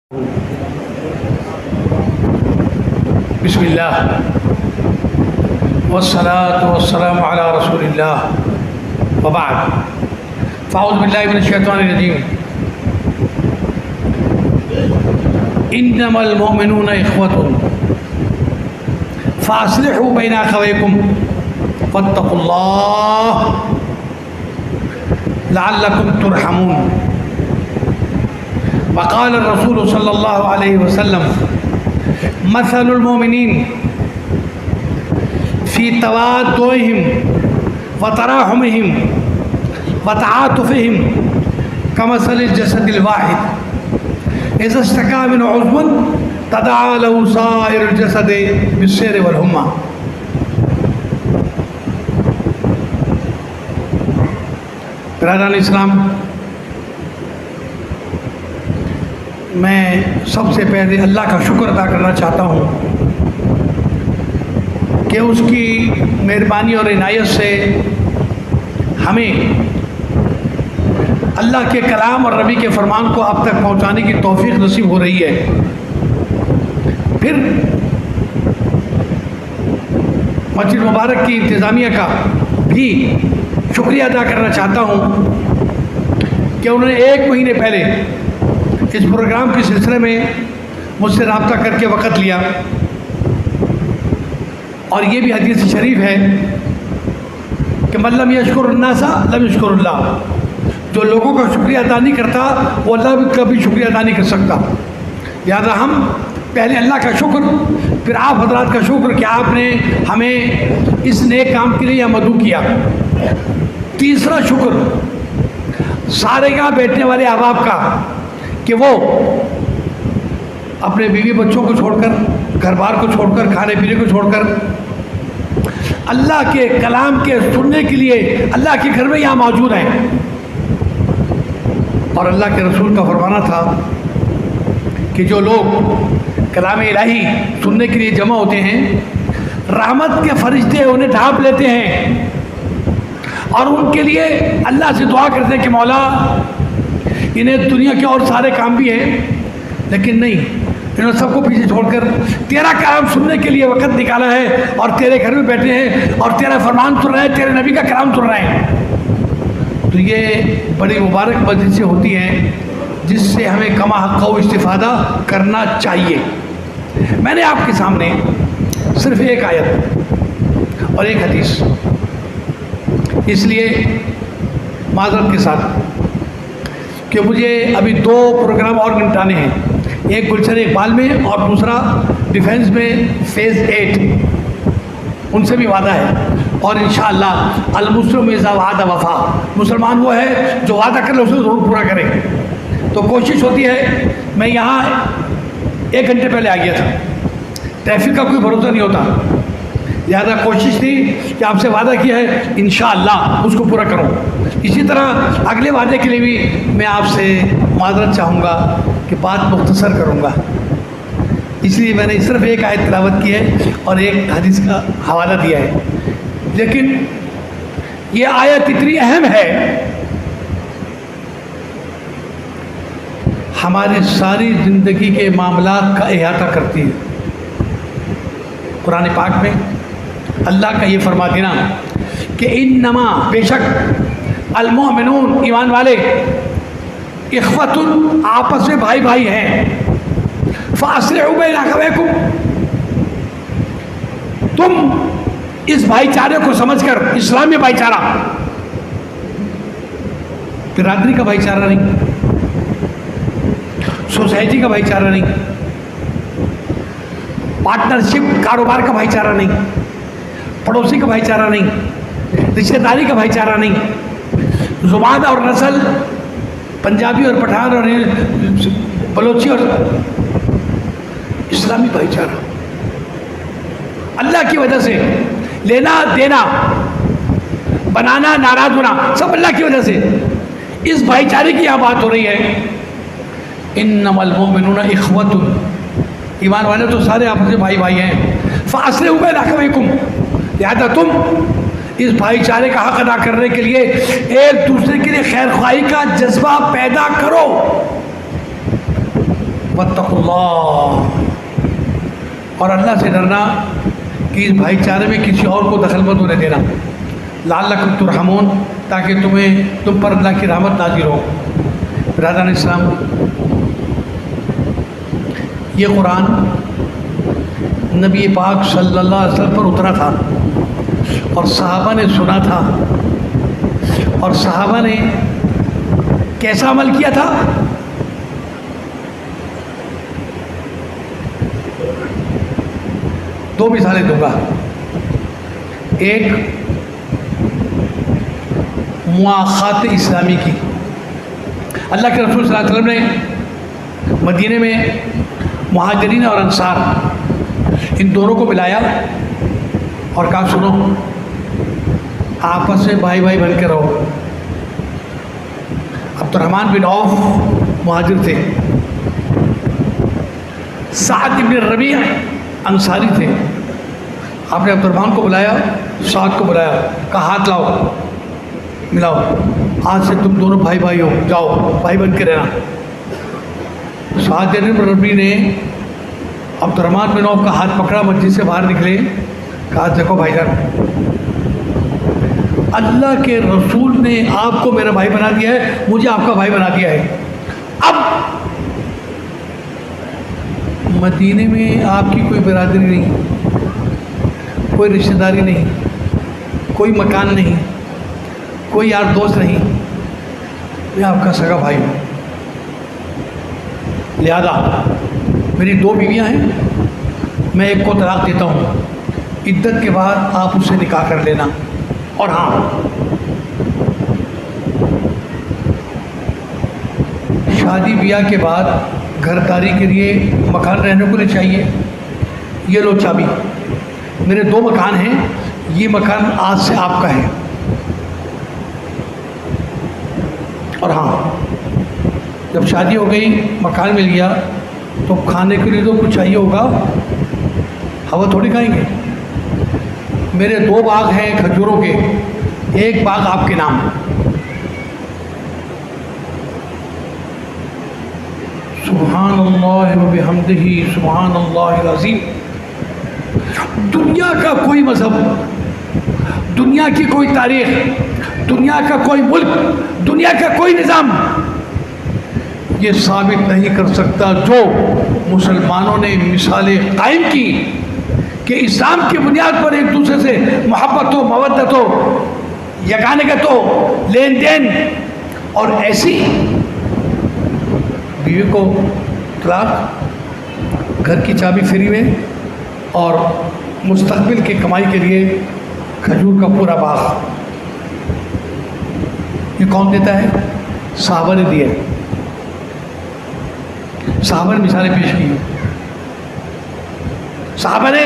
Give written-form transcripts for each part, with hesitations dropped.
بسم الله والصلاة والسلام على رسول الله وبعد فأعوذ بالله من الشيطان الرجيم إنما المؤمنون إخوة فأصلحوا بين أخويكم واتقوا الله لعلكم ترحمون وقال الرسول صلى الله عليه وسلم مثل المؤمنين في توادهم وتراحمهم وتعاطفهم كمثل الجسد الواحد إذا اشتكى منه عضو تداعى له سائر الجسد بالسهر والحمى. برادران اسلام، میں سب سے پہلے اللہ کا شکر ادا کرنا چاہتا ہوں کہ اس کی مہربانی اور عنایت سے ہمیں اللہ کے کلام اور نبی کے فرمان کو آپ تک پہنچانے کی توفیق نصیب ہو رہی ہے. پھر مسجد مبارک کی انتظامیہ کا بھی شکریہ ادا کرنا چاہتا ہوں کہ انہوں نے 1 مہینے پہلے اس پروگرام کے سلسلے میں مجھ سے رابطہ کر کے وقت لیا. اور یہ بھی حدیث شریف ہے کہ من لم یشکر الناس لم یشکر اللہ. جو لوگوں کا شکریہ ادا نہیں کرتا وہ اللہ کا بھی شکریہ ادا نہیں کر سکتا. لہٰذا ہم پہلے اللہ کا شکر، پھر آپ حضرات کا شکر کہ آپ نے ہمیں اس نیک کام کے لیے یہ مدعو کیا. تیسرا شکر سارے گاہ بیٹھنے والے احباب کا کہ وہ اپنے بیوی بچوں کو چھوڑ کر، گھر بار کو چھوڑ کر، کھانے پینے کو چھوڑ کر اللہ کے کلام کے سننے کے لیے اللہ کے گھر میں یہاں موجود ہیں. اور اللہ کے رسول کا فرمانا تھا کہ جو لوگ کلام الہی سننے کے لیے جمع ہوتے ہیں، رحمت کے فرشتے انہیں ڈھانپ لیتے ہیں اور ان کے لیے اللہ سے دعا کرتے ہیں کہ مولا انہیں دنیا کے اور سارے کام بھی ہیں لیکن نہیں، انہوں نے سب کو پیچھے چھوڑ کر تیرا کلام سننے کے لیے وقت نکالا ہے اور تیرے گھر میں بیٹھے ہیں اور تیرا فرمان سن رہے ہیں، تیرے نبی کا کلام سن رہے ہیں. تو یہ بڑی مبارک مجلسیں ہوتی ہیں جس سے ہمیں کما حق و استفادہ کرنا چاہیے. میں نے آپ کے سامنے صرف 1 آیت اور 1 حدیث، اس لیے معذرت کے ساتھ کہ مجھے ابھی 2 پروگرام اور نمٹانے ہیں، ایک گلشن اقبال میں اور دوسرا ڈیفینس میں فیز 8، ان سے بھی وعدہ ہے. اور انشاءاللہ المسلم اذا وعد وفا، مسلمان وہ ہے جو وعدہ کر لے اسے ضرور پورا کرے. تو کوشش ہوتی ہے، میں یہاں 1 گھنٹے پہلے آ گیا تھا، ٹریفک کا کوئی بھروسہ نہیں ہوتا، لہذا کوشش تھی کہ آپ سے وعدہ کیا ہے انشاءاللہ اس کو پورا کروں. اسی طرح اگلے وعدے کے لیے بھی میں آپ سے معذرت چاہوں گا کہ بات مختصر کروں گا، اس لیے میں نے صرف 1 آیت تلاوت کی ہے اور 1 حدیث کا حوالہ دیا ہے. لیکن یہ آیت اتنی اہم ہے، ہماری ساری زندگی کے معاملات کا احاطہ کرتی ہے. قرآن پاک میں اللہ کا یہ فرما دینا کہ انما، بے شک، المؤمنون، ایمان والے، اخوۃ، آپس میں بھائی بھائی ہیں، فاصلحوا بین اخویکم، تم اس بھائی چارے کو سمجھ کر، اسلامی بھائی چارہ، برادری کا بھائی چارہ نہیں، سوسائٹی کا بھائی چارہ نہیں، پارٹنرشپ کاروبار کا بھائی چارہ نہیں، پڑوسی کا بھائی چارہ نہیں، رشتہ داری کا بھائی چارہ نہیں، زبان اور نسل، پنجابی اور پٹھان اور بلوچی اور اسلامی بھائی چارہ. اللہ کی وجہ سے لینا دینا، بنانا ناراض ہونا، سب اللہ کی وجہ سے. اس بھائی چارے کی یہاں بات ہو رہی ہے. انما المؤمنون اخوۃ، ایمان والے تو سارے آپس میں بھائی بھائی ہیں. فاصلحوا بین اخویکم، لہذا تم اس بھائی چارے کا حق ادا کرنے کے لیے ایک دوسرے کے لیے خیر خواہی کا جذبہ پیدا کرو. واتقوا اللہ، اور اللہ سے ڈرنا کہ اس بھائی چارے میں کسی اور کو دخل مت ہونے دینا، لعلکم ترحمون، تاکہ تم پر اللہ کی رحمت نازل ہو۔ برادران اسلام، یہ قرآن نبی پاک صلی اللہ علیہ وسلم پر اترا تھا اور صحابہ نے سنا تھا، اور صحابہ نے کیسا عمل کیا تھا؟ دو مثالیں دوں گا۔ ایک مواخات اسلامی کی، اللہ کے رسول صلی اللہ علیہ وسلم نے مدینے میں مہاجرین اور انصار ان دونوں کو ملایا اور کہا سنو، آپس میں بھائی بھائی بن کے رہو۔ عبد الرحمن بن عوف مہاجر تھے، سعد بن ربیع انصاری تھے۔ آپ نے عبد الرحمن کو بلایا، سعد کو بلایا، کہا ہاتھ لاؤ، ملاؤ، آج سے تم دونوں بھائی بھائی ہو، جاؤ بھائی بن کے رہنا۔ سعد بن ربیع نے عبد الرحمن بن عوف کا ہاتھ پکڑا، مسجد سے باہر نکلے، کہا دیکھو بھائی جان، اللہ کے رسول نے آپ کو میرا بھائی بنا دیا ہے، مجھے آپ کا بھائی بنا دیا ہے، اب مدینے میں آپ کی کوئی برادری نہیں، کوئی رشتہ داری نہیں، کوئی مکان نہیں، کوئی یار دوست نہیں، میں آپ کا سگا بھائی ہوں، لہذا میری دو بیویاں ہیں، میں ایک کو طلاق دیتا ہوں، عدت کے بعد آپ اس سے نکاح کر لینا، اور ہاں شادی بیاہ کے بعد گھرداری کے لیے مکان رہنے کو لیے چاہیے، یہ لو چابی، میرے دو مکان ہیں، یہ مکان آج سے آپ کا ہے، اور ہاں جب شادی ہو گئی، مکان مل گیا، تو کھانے کے لیے تو کچھ چاہیے ہوگا، ہوا تھوڑی کھائیں گے۔ میرے دو باغ ہیں کھجوروں کے، ایک باغ آپ کے نام، سبحان اللہ و بحمدہ سبحان اللہ العظیم۔ دنیا کا کوئی مذہب، دنیا کی کوئی تاریخ، دنیا کا کوئی ملک، دنیا کا کوئی نظام یہ ثابت نہیں کر سکتا جو مسلمانوں نے مثالیں قائم کی کہ اسلام کی بنیاد پر ایک دوسرے سے محبت ہو، مودت ہو، یگانگت ہو، لین دین، اور ایسی بیوی کو طلاق، گھر کی چابی فری میں، اور مستقبل کی کمائی کے لیے کھجور کا پورا باغ۔ یہ کون دیتا ہے؟ صحابہ نے دیے، صحابہ نے مثالیں پیش کی، صحابہ نے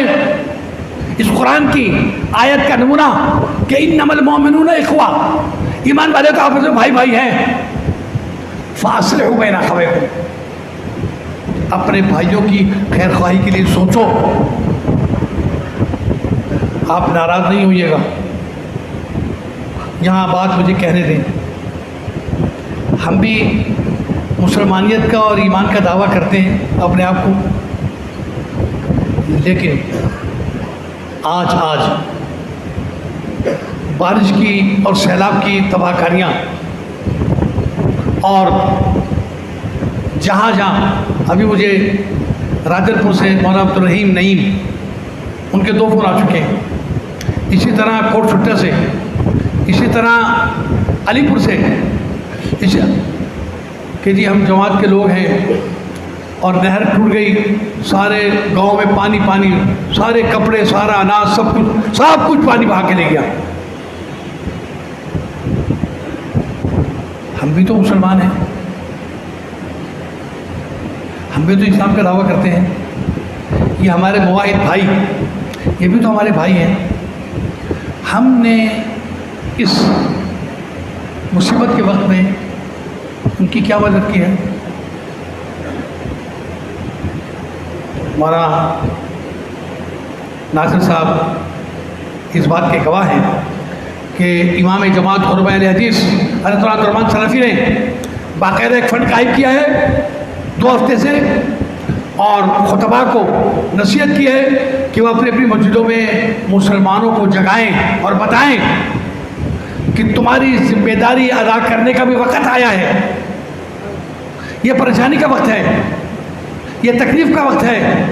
اس قرآن کی آیت کا نمونہ کہ انما المؤمنون اخوہ، ایمان والے تو آپس میں بھائی بھائی ہیں، فاصلحوا بین اخویکم، اپنے بھائیوں کی خیر خواہی کے لیے سوچو، آپ ناراض نہیں ہوئیے گا۔ یہاں بات مجھے کہنے دیں، ہم بھی مسلمانیت کا اور ایمان کا دعویٰ کرتے ہیں اپنے آپ کو، لیکن آج بارش کی اور سیلاب کی تباہ کاریاں، اور جہاں ابھی مجھے راجن پور سے مولانا عبد الرحیم نعیم، ان کے 2 فون آ چکے ہیں، اسی طرح کوٹ چھٹا سے، اسی طرح علی پور سے، کہ جی ہم جماعت کے لوگ ہیں اور نہر ٹوٹ گئی، سارے گاؤں میں پانی، سارے کپڑے، سارا اناج، سب کچھ پانی بہا کے لے گیا۔ ہم بھی تو مسلمان ہیں، ہم بھی تو اسلام کا دعویٰ کرتے ہیں، یہ ہمارے مواحد بھائی، یہ بھی تو ہمارے بھائی ہیں، ہم نے اس مصیبت کے وقت میں ان کی کیا مدد کی ہے؟ ہمارا ناصر صاحب اس بات کے گواہ ہیں کہ امام جماعت علماء اہل حدیث حضرت عبد الرحمن سلفی نے باقاعدہ ایک فنڈ قائم کیا ہے 2 ہفتے سے، اور خطبہ کو نصیحت کی ہے کہ وہ اپنی اپنی مسجدوں میں مسلمانوں کو جگائیں اور بتائیں کہ تمہاری ذمہ داری ادا کرنے کا بھی وقت آیا ہے. یہ پریشانی کا وقت ہے, یہ تکلیف کا وقت ہے.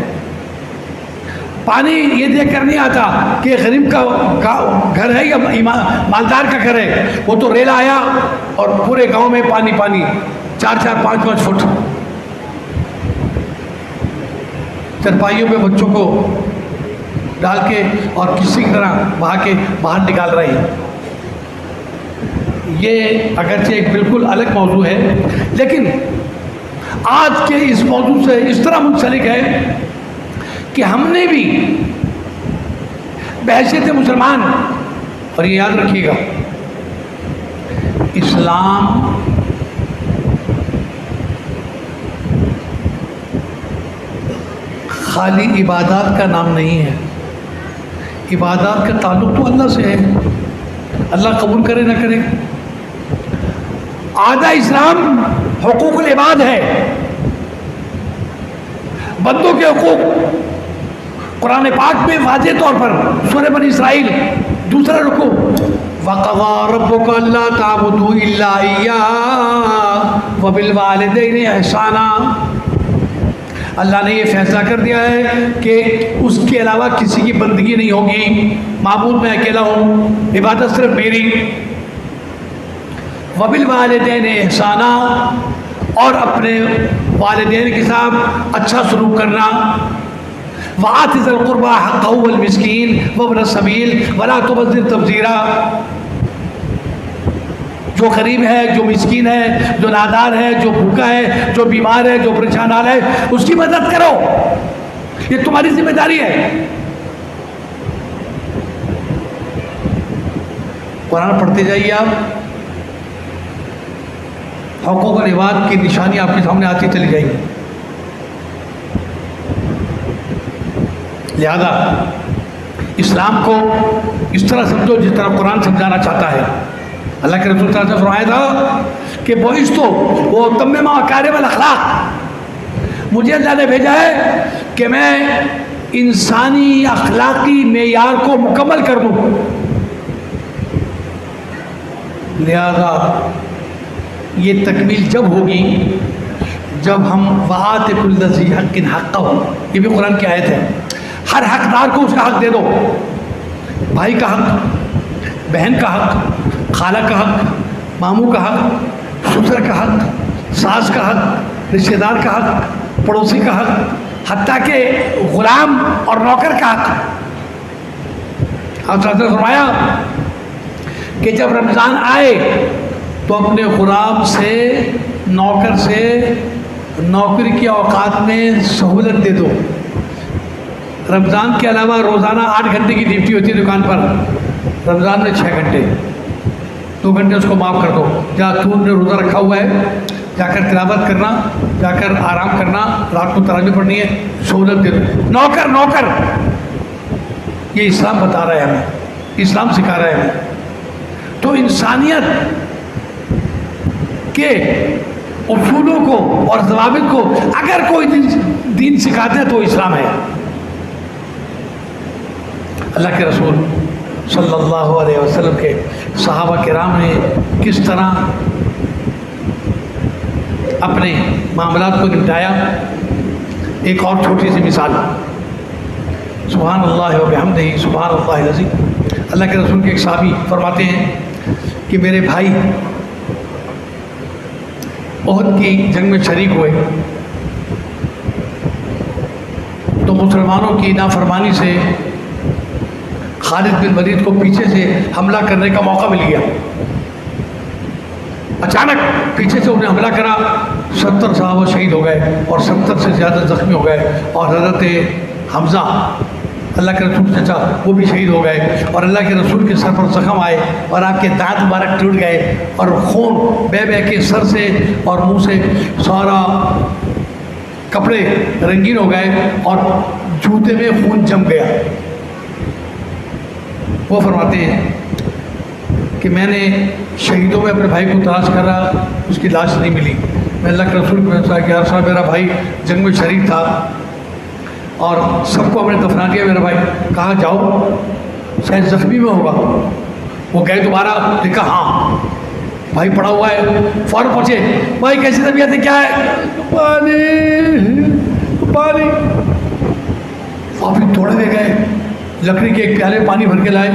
پانی یہ دیکھ کر نہیں آتا کہ غریب کا گھر ہے یا مالدار کا گھر ہے. وہ تو ریلا آیا اور پورے گاؤں میں پانی پانی, 4-4 5-5 فٹ. چرپائیوں پہ بچوں کو ڈال کے اور کسی کی طرح بہا کے باہر نکال رہے ہیں. یہ اگرچہ ایک بالکل الگ موضوع ہے, لیکن آج کے اس موضوع سے اس طرح منسلک ہے کہ ہم نے بھی بحیثیت مسلمان, اور یہ یاد رکھیے گا, اسلام خالی عبادات کا نام نہیں ہے. عبادات کا تعلق تو اللہ سے ہے, اللہ قبول کرے نہ کرے. آدھا اسلام حقوق العباد ہے, بندوں کے حقوق. قرآن پاک میں واضح طور پر سورہ بنی اسرائیل دوسرا رکوع, وَقَضَىٰ رَبُّكَ أَلَّا تَعْبُدُوا إِلَّا إِيَّاهُ وَبِالْوَالِدَيْنِ إِحْسَانًا. اللہ نے یہ فیصلہ کر دیا ہے کہ اس کے علاوہ کسی کی بندگی نہیں ہوگی, معبود میں اکیلا ہوں, عبادت صرف میری. وَبِالْوَالِدَيْنِ إِحْسَانًا, اور اپنے والدین کے ساتھ اچھا سلوک کرنا. وَآتِ ذِي الْقُرْبَىٰ حَقَّهُ وَالْمِسْكِينِ وَابْنَ السَّبِيلِ وَلَا تُبَذِّرْ تَبْذِيرًا. جو غریب ہے, جو مسکین ہے, جو نادار ہے, جو بھوکا ہے, جو بیمار ہے, جو پریشان حال ہے, اس کی مدد کرو. یہ تمہاری ذمہ داری ہے. قرآن پڑھتے جائیے آپ, حقوق العباد کی نشانی آپ کے سامنے آتی چلی جائیں گی. لہذا اسلام کو اس طرح سمجھو جس طرح قرآن سمجھانا چاہتا ہے. اللہ کے رسول صلی اللہ علیہ وسلم نے فرمایا تھا کہ بعثت وأتمم مکارم الاخلاق, مجھے اللہ نے بھیجا ہے کہ میں انسانی اخلاقی معیار کو مکمل کر دوں. لہذا یہ تکمیل جب ہوگی جب ہم وآتِ کُلِّ ذِی حَقٍّ حَقَّهُ, یہ بھی قرآن کی آیت ہے. ہر حقدار کو اس کا حق دے دو. بھائی کا حق, بہن کا حق, خالہ کا حق, ماموں کا حق, سسر کا حق, ساس کا حق, رشتہ دار کا حق, پڑوسی کا حق, حتیٰ کہ غلام اور نوکر کا حق. آپ نے فرمایا کہ جب رمضان آئے تو اپنے غلام سے, نوکر سے نوکری کے اوقات میں سہولت دے دو. رمضان کے علاوہ روزانہ 8 گھنٹے کی ڈیوٹی ہوتی ہے دکان پر, رمضان میں 6 گھنٹے, 2 گھنٹے اس کو معاف کر دو. جا تو نے روزہ رکھا ہوا ہے, جا کر تلاوت کرنا, جا کر آرام کرنا, رات کو تراویح پڑھنی ہے, سہولت دے دو. نوکر نوکر, یہ اسلام بتا رہا ہے ہمیں, اسلام سکھا رہا ہے ہمیں. تو انسانیت کے اصولوں کو اور ضوابط کو اگر کوئی دین سکھاتے ہیں تو اسلام ہے. اللہ کے رسول صلی اللہ علیہ وسلم کے صحابہ کرام نے کس طرح اپنے معاملات کو نپٹایا. ایک اور چھوٹی سی مثال, سبحان اللہ و بحمدہ سبحان اللہ العظیم. اللہ کے رسول کے ایک صحابی فرماتے ہیں کہ میرے بھائی احد کی جنگ میں شریک ہوئے تو مسلمانوں کی نافرمانی سے خالد بن ولید کو پیچھے سے حملہ کرنے کا موقع مل گیا. اچانک پیچھے سے انہیں حملہ کرا, 70 صحابہ شہید ہو گئے اور 70 سے زیادہ زخمی ہو گئے, اور حضرت حمزہ اللہ کے رسول چچا وہ بھی شہید ہو گئے, اور اللہ کے رسول کے سر پر زخم آئے اور آپ کے دانت مبارک ٹوٹ گئے, اور خون بہ بہ کے سر سے اور منہ سے سارا کپڑے رنگین ہو گئے اور جوتے میں خون جم گیا. وہ فرماتے ہیں کہ میں نے شہیدوں میں اپنے بھائی کو تلاش کرا, اس کی لاش نہیں ملی. میں اللہ کے رسول کو کہا کہ یار صاحب میرا بھائی جنگ میں شریک تھا اور سب کو ہم نے دفنا دیا میرا بھائی. کہا جاؤ شاید زخمی میں ہوگا. وہ گئے دوبارہ, دیکھا ہاں بھائی پڑا ہوا ہے. فوراً پہنچے, بھائی کیسی طبیعت ہے, کیا ہے؟ پانی پانی. واپس دوڑے ہوئے گئے, لکڑی کے ایک پیالے پانی بھر کے لائے.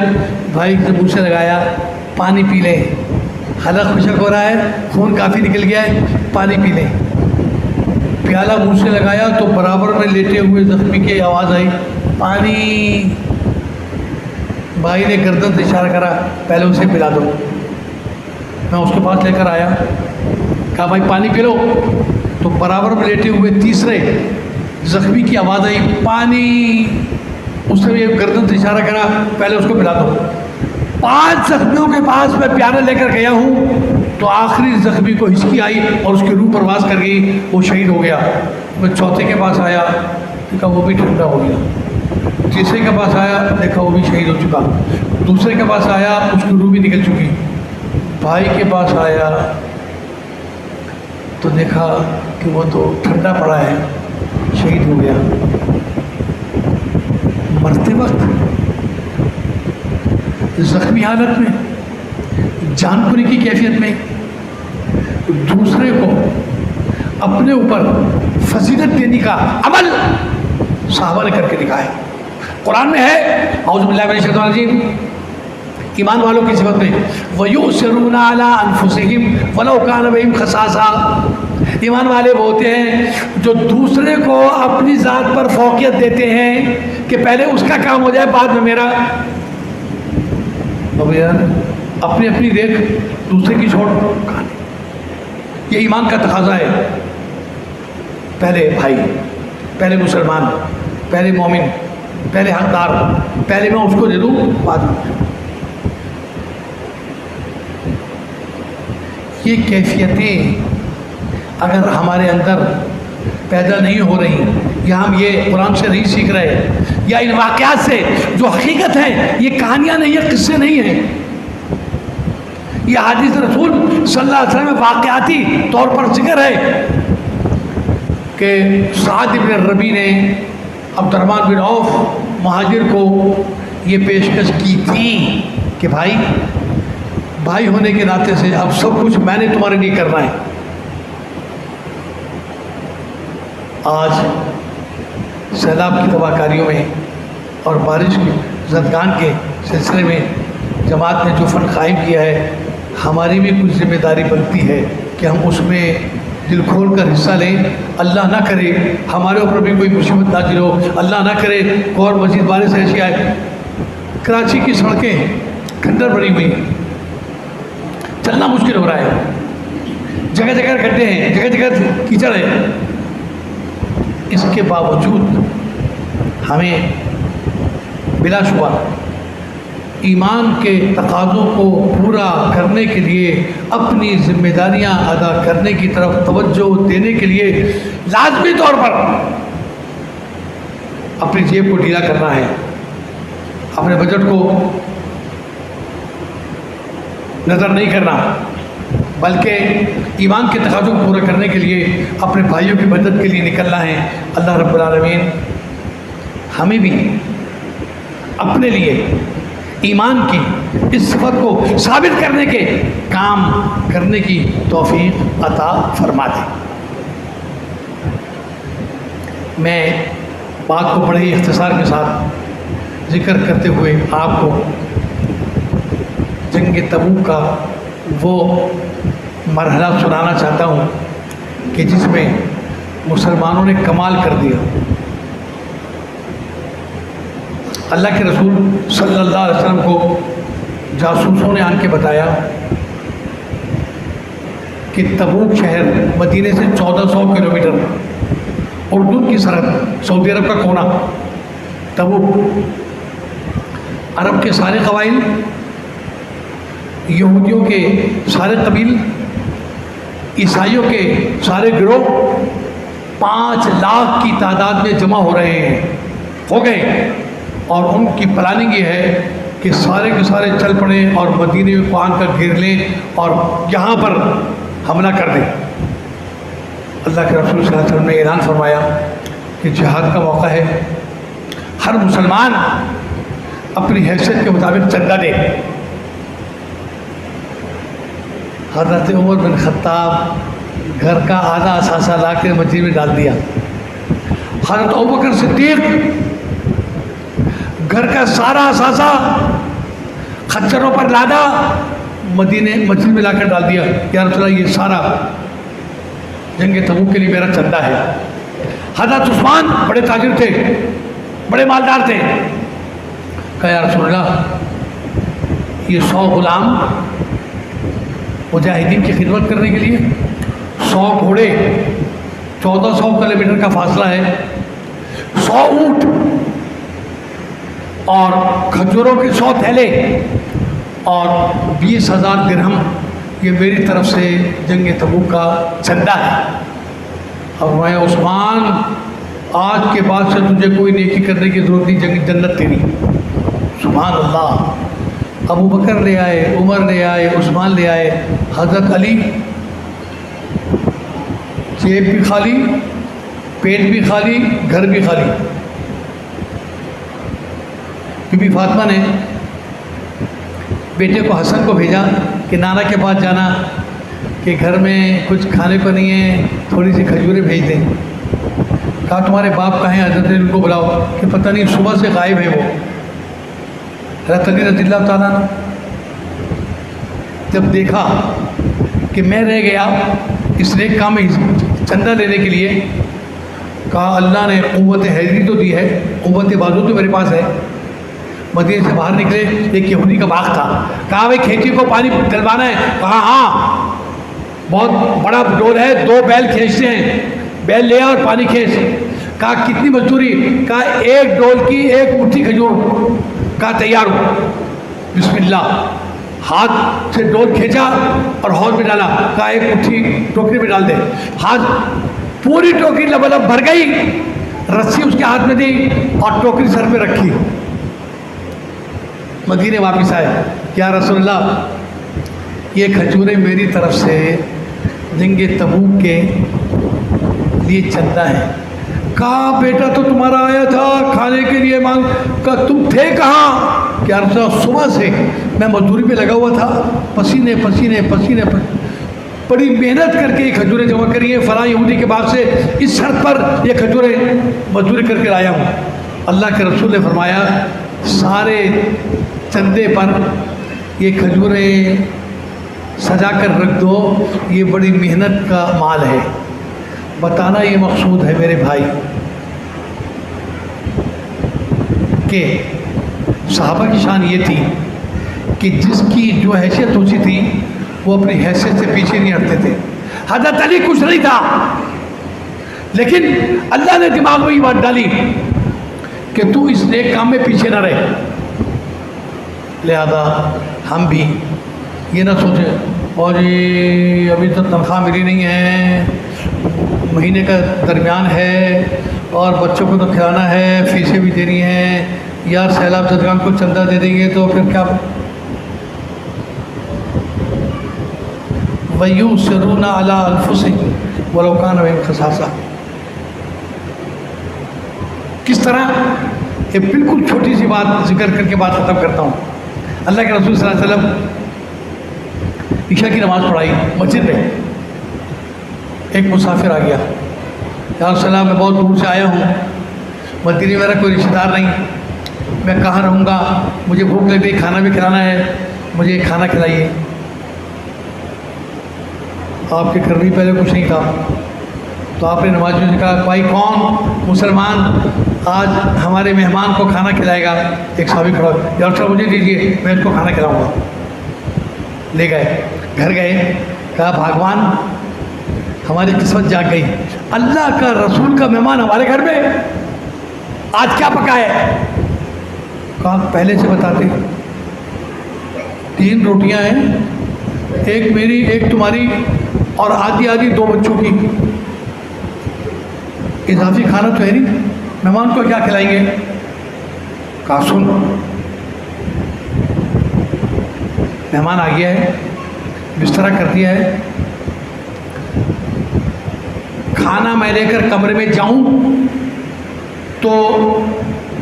بھائی کے منہ سے لگایا, پانی پی لے, حلق خشک ہو رہا ہے, خون کافی نکل گیا ہے, پانی پی لے. پیالہ منہ سے لگایا تو برابر میں لیٹے ہوئے زخمی کی آواز آئی, پانی. بھائی نے گردن سے اشارہ کرا, پہلے اسے پلا دو. میں اس کے پاس لے کر آیا, کہا بھائی پانی پی لو. تو برابر میں لیٹے ہوئے تیسرے زخمی کی آواز آئی, پانی. اس نے بھی گردن سے اشارہ کرا, پہلے اس کو پلا دو. 5 زخمیوں کے پاس میں پیالہ لے کر گیا ہوں تو آخری زخمی کو ہچکی آئی اور اس کی روح پرواز کر گئی, وہ شہید ہو گیا. میں چوتھے کے پاس آیا, دیکھا وہ بھی ٹھنڈا ہو گیا. تیسرے کے پاس آیا, دیکھا وہ بھی شہید ہو چکا. دوسرے کے پاس آیا, اس کی روح بھی نکل چکی. بھائی کے پاس آیا تو دیکھا کہ وہ تو ٹھنڈا پڑا ہے, شہید ہو گیا. مرتے وقت زخمی حالت میں, جان پوری کی کیفیت میں دوسرے کو اپنے اوپر فضیلت دینے کا عمل صحابہ نے کر کے دکھایا. قرآن میں ہے, اعوذ باللہ من الشیطان الرجیم, ایمان والوں کی صفت میں وَيُؤْثِرُونَ عَلَىٰ أَنفُسِهِمْ وَلَوْ كَانَ بِهِمْ خَصَاصَةٌ. ایمان والے وہ ہوتے ہیں جو دوسرے کو اپنی ذات پر فوقیت دیتے ہیں کہ پہلے اس کا کام ہو جائے بعد میں میرا. اب یار اپنی اپنی دیکھ, دوسرے کی چھوڑ. یہ ایمان کا تقاضا ہے. پہلے بھائی, پہلے مسلمان, پہلے مومن, پہلے حقدار, پہلے میں اس کو دے دوں بعد میں. یہ کیفیتیں اگر ہمارے اندر پیدا نہیں ہو رہی, یا ہم یہ قرآن سے نہیں سیکھ رہے, یا ان واقعات سے جو حقیقت ہے, یہ کہانیاں نہیں, یہ قصے نہیں ہیں, یہ حدیث رسول صلی اللہ علیہ وسلم میں واقعاتی طور پر ذکر ہے کہ سعد بن ربیع نے عبد الرحمن بن عوف مہاجر کو یہ پیشکش کی تھی کہ بھائی ہونے کے ناطے سے اب سب کچھ میں نے تمہارے لیے کرنا ہے. آج سیلاب کی تباہ کاریوں میں اور بارش کے زدگان کے سلسلے میں جماعت نے جو فنڈ قائم کیا ہے, ہماری بھی کچھ ذمہ داری بنتی ہے کہ ہم اس میں دل کھول کر حصہ لیں. اللہ نہ کرے ہمارے اوپر بھی کوئی مصیبت نازل ہو, اللہ نہ کرے کوئی اور مزید بارش ایسی آئے. کراچی کی سڑکیں کھنڈر بڑی ہوئی, چلنا مشکل ہو رہا ہے, جگہ جگہ گڈھے ہیں, جگہ جگہ کیچڑ ہے. اس کے باوجود ہمیں بلا شبہ ایمان کے تقاضوں کو پورا کرنے کے لیے, اپنی ذمہ داریاں ادا کرنے کی طرف توجہ دینے کے لیے لازمی طور پر اپنی جیب کو ڈھیلا کرنا ہے, اپنے بجٹ کو نظر نہیں کرنا, بلکہ ایمان کے تقاضوں کو پورا کرنے کے لیے اپنے بھائیوں کی مدد کے لیے نکلنا ہے. اللہ رب العالمین ہمیں بھی اپنے لیے ایمان کی اس صفت کو ثابت کرنے کے کام کرنے کی توفیق عطا فرما دے. میں بات کو بڑے ہی اختصار کے ساتھ ذکر کرتے ہوئے آپ کو جنگ تبوک کا وہ مرحلہ سنانا چاہتا ہوں کہ جس میں مسلمانوں نے کمال کر دیا. اللہ کے رسول صلی اللہ علیہ وسلم کو جاسوسوں نے آن کے بتایا کہ تبوک شہر مدینے سے 1400 کلومیٹر, اردن کی سرحد, سعودی عرب کا کونا تبوک. عرب کے سارے قبائل, یہودیوں کے سارے قبیل, عیسائیوں کے سارے گروہ 5 لاکھ کی تعداد میں جمع ہو رہے ہو گئے, اور ان کی پلاننگ یہ ہے کہ سارے کے سارے چل پڑیں اور مدینے کو آن کر گھیر لیں اور یہاں پر حملہ کر دیں. اللہ کے رسول صلی اللہ علیہ وسلم نے اعلان فرمایا کہ جہاد کا موقع ہے، ہر مسلمان اپنی حیثیت کے مطابق چندہ دے۔ حضرت عمر بن خطاب گھر کا آدھا اثاثہ لا کے مسجد میں ڈال دیا۔ حضرت ابوبکر صدیق گھر کا سارا اثاثہ خچروں پر لادا مسجد میں لا کر ڈال دیا۔ یا رسول اللہ، یہ سارا جنگ تبوک کے لیے میرا چندہ ہے۔ حضرت عثمان بڑے تاجر تھے، بڑے مالدار تھے، کہا یا رسول اللہ یہ 100 غلام مجاہدین کی خدمت کرنے کے لیے، 100 گھوڑے، 1400 کلومیٹر کا فاصلہ ہے، 100 اونٹ اور کھجوروں کے 100 تھیلے اور 20,000 درہم، یہ میری طرف سے جنگ تبوک کا چندہ ہے۔ اور میں عثمان آج کے بعد سے تجھے کوئی نیکی کرنے کی ضرورت نہیں، جنت تیری۔ سبحان اللہ۔ ابو بکر لے آئے، عمر لے آئے، عثمان لے آئے، حضرت علی جیب بھی خالی، پیٹ بھی خالی، گھر بھی خالی۔ بی بی فاطمہ نے بیٹے کو حسن کو بھیجا کہ نانا کے پاس جانا کہ گھر میں کچھ کھانے کو نہیں ہے، تھوڑی سی کھجوریں بھیج دیں۔ کہا تمہارے باپ کہاں ہیں؟ حضرت علی ان کو بلاؤ کہ پتہ نہیں صبح سے غائب ہے وہ۔ حضرت علی رضی اللہ تعالیٰ نے جب دیکھا کہ میں رہ گیا اس نیک کام میں چندہ لینے کے لیے، کہا اللہ نے قوت حیدری تو دی ہے، قوت بازو تو میرے پاس ہے۔ مدینے سے باہر نکلے، ایک یہودی کا باغ تھا، کہا بھائی کھیتی کو پانی ڈلوانا ہے؟ کہا ہاں، بہت بڑا ڈول ہے، 2 بیل کھینچتے ہیں، بیل لے اور پانی کھینچ۔ کہا کتنی مزدوری؟ کہا 1 ڈول کی 1 مٹھی کھجور۔ کہا تیار ہو، بسم اللہ۔ ہاتھ سے ڈول کھینچا اور حوض میں ڈالا، کہا 1 مٹھی ٹوکری میں ڈال دے۔ ہاتھ پوری ٹوکری لبالب بھر گئی، رسی اس کے ہاتھ میں دی اور ٹوکری سر پہ رکھی۔ مدینے واپس آئے، یا رسول اللہ یہ کھجوریں میری طرف سے جنگ تبوک کے لیے چندہ ہے۔ کہا بیٹا تو تمہارا آیا تھا کھانے کے لیے مانگ، کہا تم تھے کہاں؟ کیا رسول اللہ صبح سے میں مزدوری پہ لگا ہوا تھا، پسینے پسینے پسینے بڑی محنت کر کے یہ کھجوریں جمع کری ہیں فلاں یہودی کے باغ سے، اس شرط پر یہ کھجوریں مزدوری کر کے لایا ہوں۔ اللہ کے رسول نے فرمایا سارے چندے پر یہ کھجوریں سجا کر رکھ دو، یہ بڑی محنت کا مال ہے۔ بتانا یہ مقصود ہے میرے بھائی کہ صحابہ کی شان یہ تھی کہ جس کی جو حیثیت اونچی تھی وہ اپنی حیثیت سے پیچھے نہیں ہٹتے تھے۔ حضرت علی کچھ نہیں تھا، لیکن اللہ نے دماغ میں یہ بات ڈالی کہ تو اس نیک کام میں پیچھے نہ رہے۔ لہذا ہم بھی یہ نہ سوچیں اور یہ ابھی تک تنخواہ ملی نہیں ہے، مہینے کا درمیان ہے اور بچوں کو تو کھلانا ہے، فیسیں بھی دینی ہیں، یار سیلاب زدگان کو چندہ دے دیں گے تو پھر کیا؟ وَيُؤْثِرُونَ عَلَىٰ أَنفُسِهِمْ وَلَوْ كَانَ بِهِمْ خَصَاصَةٌ۔ کس طرح ایک بالکل چھوٹی سی بات ذکر کر کے بات ختم کرتا ہوں۔ اللہ کے رسول صلی اللہ علیہ وسلم عشاء کی نماز پڑھائی مسجد میں، ایک مسافر آ گیا، یا رسول اللہ میں بہت دور سے آیا ہوں، مدینے میرا کوئی رشتہ دار نہیں، میں کہاں رہوں گا، مجھے بھوک لگ گئی، کھانا بھی کھلانا ہے، مجھے کھانا کھلائیے۔ آپ کے گھر بھی پہلے کچھ نہیں تھا، تو آپ نے نمازیوں سے کہا بھائی کون مسلمان آج ہمارے مہمان کو کھانا کھلائے گا؟ ایک صحابی کھڑا، یا رسول اللہ مجھے دیجیے، میں اس کو کھانا کھلاؤں گا۔ لے گئے، گھر گئے، کہا بھگوان ہماری قسمت جاگ گئی، اللہ کا رسول کا مہمان ہمارے گھر میں، آج کیا پکا ہے؟ کہا پہلے سے بتاتے، 3 روٹیاں ہیں، ایک میری ایک تمہاری اور آدھی 2 بچوں کی، اضافی کھانا تو ہے نہیں، مہمان کو کیا کھلائیں گے؟ کہا سن، مہمان آ گیا ہے، بستر کر دیا ہے، کھانا میں لے کر کمرے میں جاؤں تو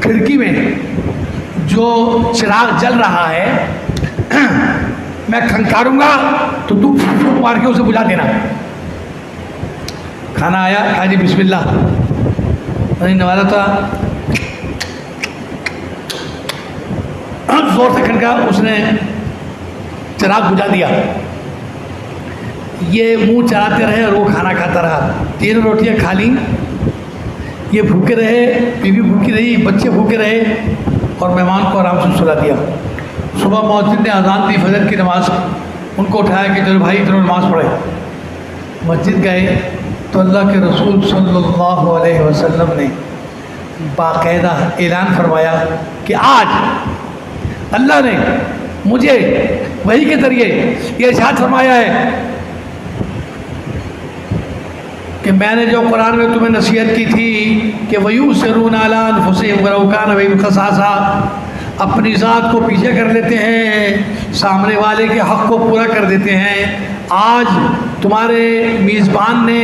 کھڑکی میں جو چراغ جل رہا ہے میں کھنکاروں گا تو تو مار کے اسے بجھا دینا. کھانا آیا, کہا جی بسم اللہ, میں نے نوازا تھا, زور سے کھنکا, اس نے چراغ بجھا دیا. یہ منہ چلاتے رہے اور وہ کھانا کھاتا رہا. 3 روٹیاں کھا لیں, یہ بھوکے رہے, بیوی بھوکی رہی, بچے بھوکے رہے, اور مہمان کو آرام سے سلا دیا. صبح مؤذن نے اذان دی فجر کی نماز, ان کو اٹھایا کہ چلو بھائی چلو نماز پڑھے. مسجد گئے تو اللہ کے رسول صلی اللہ علیہ وسلم نے باقاعدہ اعلان فرمایا کہ آج اللہ نے مجھے وحی کے ذریعے یہ ارشاد فرمایا ہے کہ میں نے جو قرآن میں تمہیں نصیحت کی تھی کہ وَيُؤْثِرُونَ عَلَىٰ أَنفُسِهِمْ وَلَوْ كَانَ بِهِمْ خَصَاصَةٌ, اپنی ذات کو پیچھے کر لیتے ہیں, سامنے والے کے حق کو پورا کر دیتے ہیں. آج تمہارے میزبان نے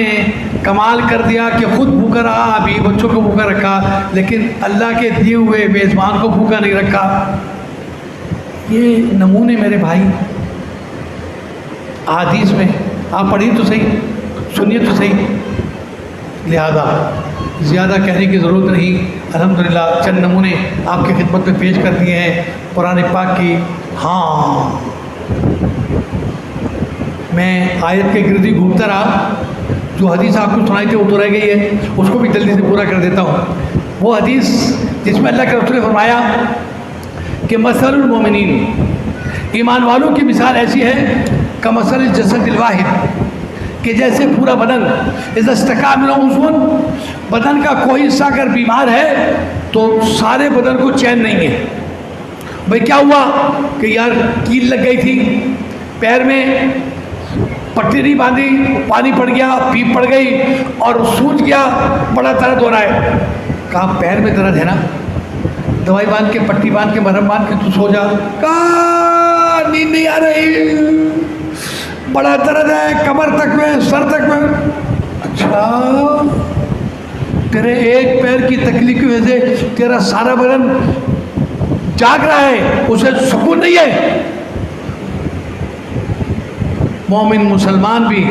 کمال کر دیا کہ خود بھوکا رہا, ابھی بچوں کو بھوکا رکھا, لیکن اللہ کے دیے ہوئے میزبان کو بھوکا نہیں رکھا. یہ نمونے میرے بھائی احادیث میں آپ پڑھی تو صحیح, سنیے تو صحیح. لہذا زیادہ کہنے کی ضرورت نہیں. الحمدللہ چند نمونے آپ کی خدمت میں پیش کر دیے ہیں قرآن پاک کی. ہاں, میں آیت کے گردی گھومتا رہا, جو حدیث آپ کو سنائی تھی وہ تو رہ گئی ہے, اس کو بھی جلدی سے پورا کر دیتا ہوں. وہ حدیث جس میں اللہ کے رسول نے فرمایا کہ مثل المومنین, ایمان والوں کی مثال ایسی ہے کہ مثل الجسد الواحد, کہ جیسے پورا بدن اذا اشتکا منہ عضو, بدن کا کوئی حصہ اگر بیمار ہے تو سارے بدن کو چین نہیں ہے. بھئی کیا ہوا کہ یار کیل لگ گئی تھی پیر میں, پٹی نہیں باندھی, پانی پڑ گیا, پیپ پڑ گئی اور سوج گیا, بڑا درد ہو رہا ہے. کہا پیر میں درد ہے نا, دوائی باندھ کے, پٹی باندھ کے, مرہم باندھ کے تو سو جا. کہا نیند نہیں آ رہی, بڑا درد ہے کمر تک میں, سر تک میں. اچھا, تیرے ایک پیر کی تکلیف کی وجہ سے تیرا سارا بدن جاگ رہا ہے, اسے سکون نہیں ہے. مومن مسلمان بھی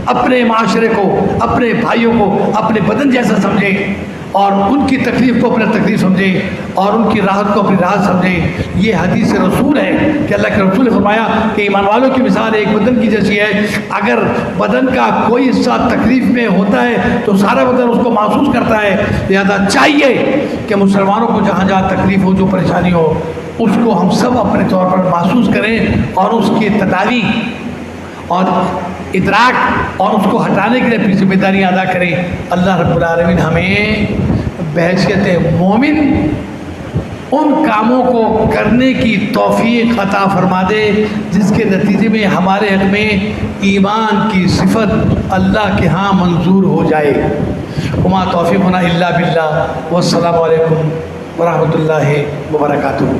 اپنے معاشرے کو, اپنے بھائیوں کو اپنے بدن جیسا سمجھے, اور ان کی تکلیف کو اپنا تکلیف سمجھے, اور ان کی راحت کو اپنی راحت سمجھے. یہ حدیث رسول ہے کہ اللہ کے رسول نے فرمایا کہ ایمان والوں کی مثال ایک بدن کی جیسی ہے. اگر بدن کا کوئی حصہ تکلیف میں ہوتا ہے تو سارا بدن اس کو محسوس کرتا ہے. لہذا چاہیے کہ مسلمانوں کو جہاں جہاں تکلیف ہو, جو پریشانی ہو, اس کو ہم سب اپنے طور پر محسوس کریں اور اس کی تداوی اور ادراک اور اس کو ہٹانے کے لیے اپنی ذمہ داریاں ادا کریں. اللہ رب العالمین ہمیں بحیثیت مومن ان کاموں کو کرنے کی توفیق عطا فرما دے جس کے نتیجے میں ہمارے حق میں ایمان کی صفت اللہ کے ہاں منظور ہو جائے. وما توفیقنا الا باللہ, والسلام علیکم ورحمۃ اللہ وبرکاتہ.